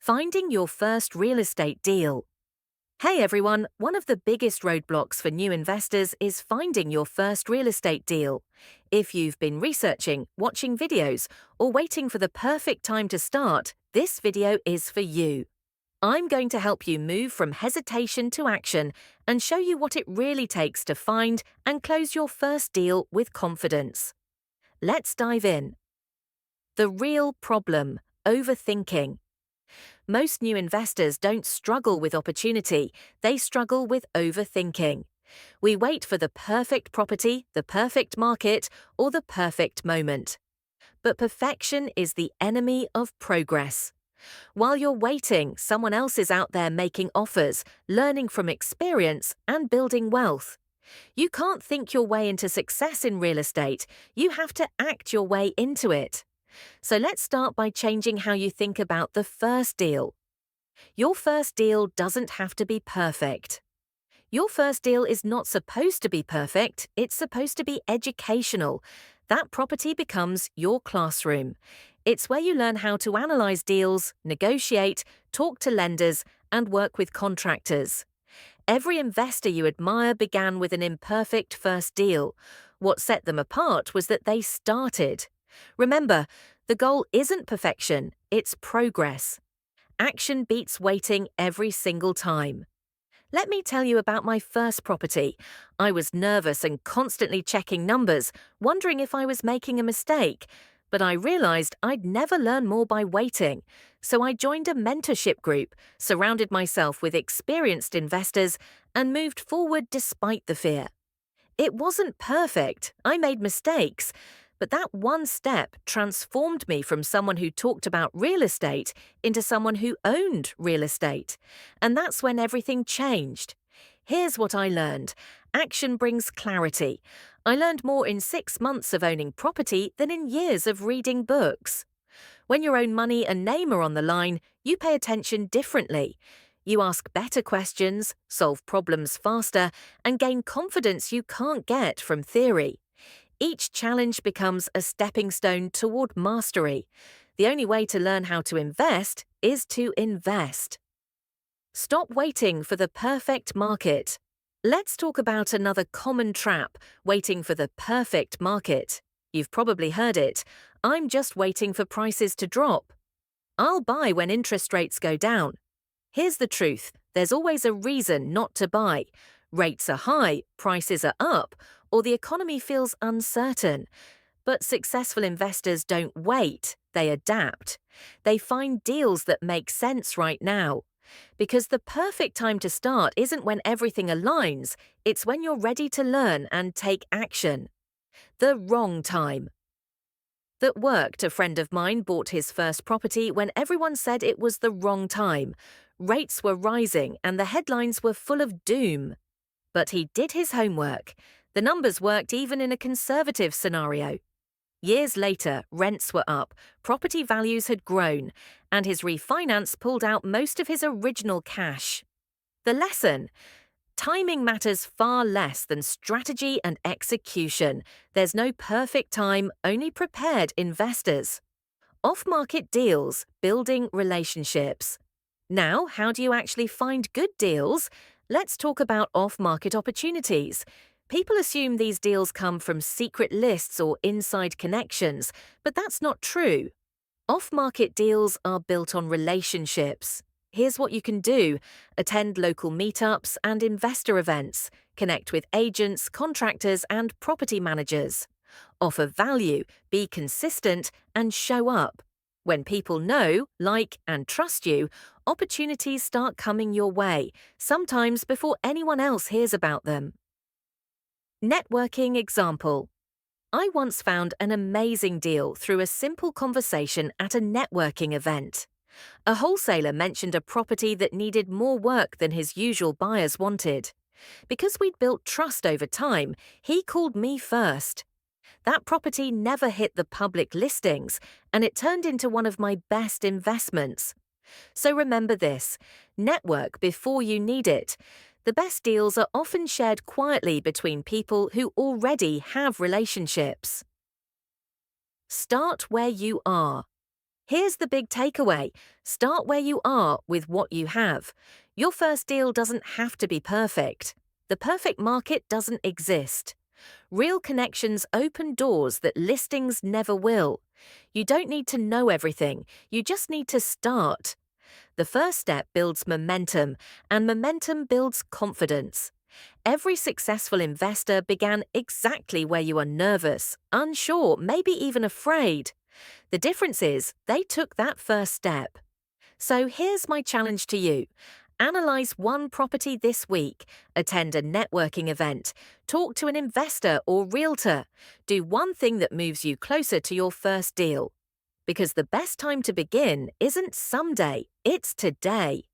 Finding your first real estate deal. Hey everyone, one of the biggest roadblocks for new investors is finding your first real estate deal. If you've been researching, watching videos, or waiting for the perfect time to start, this video is for you. I'm going to help you move from hesitation to action and show you what it really takes to find and close your first deal with confidence. Let's dive in. The real problem: overthinking. Most new investors don't struggle with opportunity, they struggle with overthinking. We wait for the perfect property, the perfect market, or the perfect moment. But perfection is the enemy of progress. While you're waiting, someone else is out there making offers, learning from experience, and building wealth. You can't think your way into success in real estate, you have to act your way into it. So let's start by changing how you think about the first deal. Your first deal doesn't have to be perfect. Your first deal is not supposed to be perfect, it's supposed to be educational. That property becomes your classroom. It's where you learn how to analyze deals, negotiate, talk to lenders, and work with contractors. Every investor you admire began with an imperfect first deal. What set them apart was that they started. Remember, the goal isn't perfection, it's progress. Action beats waiting every single time. Let me tell you about my first property. I was nervous and constantly checking numbers, wondering if I was making a mistake. But I realized I'd never learn more by waiting. So I joined a mentorship group, surrounded myself with experienced investors, and moved forward despite the fear. It wasn't perfect, I made mistakes, but that one step transformed me from someone who talked about real estate into someone who owned real estate. And that's when everything changed. Here's what I learned. Action brings clarity. I learned more in 6 months of owning property than in years of reading books. When your own money and name are on the line, you pay attention differently. You ask better questions, solve problems faster, and gain confidence you can't get from theory. Each challenge becomes a stepping stone toward mastery. The only way to learn how to invest is to invest. Stop waiting for the perfect market. Let's talk about another common trap: waiting for the perfect market. You've probably heard it. I'm just waiting for prices to drop. I'll buy when interest rates go down. Here's the truth: there's always a reason not to buy. Rates are high, prices are up, or the economy feels uncertain. But successful investors don't wait, they adapt. They find deals that make sense right now. Because the perfect time to start isn't when everything aligns, it's when you're ready to learn and take action. The wrong time. That worked. A friend of mine bought his first property when everyone said it was the wrong time. Rates were rising and the headlines were full of doom. But he did his homework. The numbers worked even in a conservative scenario. Years later, rents were up, property values had grown, and his refinance pulled out most of his original cash. The lesson: timing matters far less than strategy and execution. There's no perfect time, only prepared investors. Off-market deals: building relationships. Now, how do you actually find good deals? Let's talk about off-market opportunities. People assume these deals come from secret lists or inside connections, but that's not true. Off-market deals are built on relationships. Here's what you can do: attend local meetups and investor events, connect with agents, contractors, and property managers. Offer value, be consistent, and show up. When people know, like, and trust you, opportunities start coming your way, sometimes before anyone else hears about them. Networking example. I once found an amazing deal through a simple conversation at a networking event. A wholesaler mentioned a property that needed more work than his usual buyers wanted. Because we'd built trust over time, he called me first. That property never hit the public listings, and it turned into one of my best investments. So remember this: network before you need it. The best deals are often shared quietly between people who already have relationships. Start where you are. Here's the big takeaway. Start where you are with what you have. Your first deal doesn't have to be perfect. The perfect market doesn't exist. Real connections open doors that listings never will. You don't need to know everything, you just need to start. The first step builds momentum, and momentum builds confidence. Every successful investor began exactly where you are nervous, unsure, maybe even afraid. The difference is they took that first step. So here's my challenge to you. Analyze one property this week, attend a networking event, talk to an investor or realtor, do one thing that moves you closer to your first deal. Because the best time to begin isn't someday, it's today.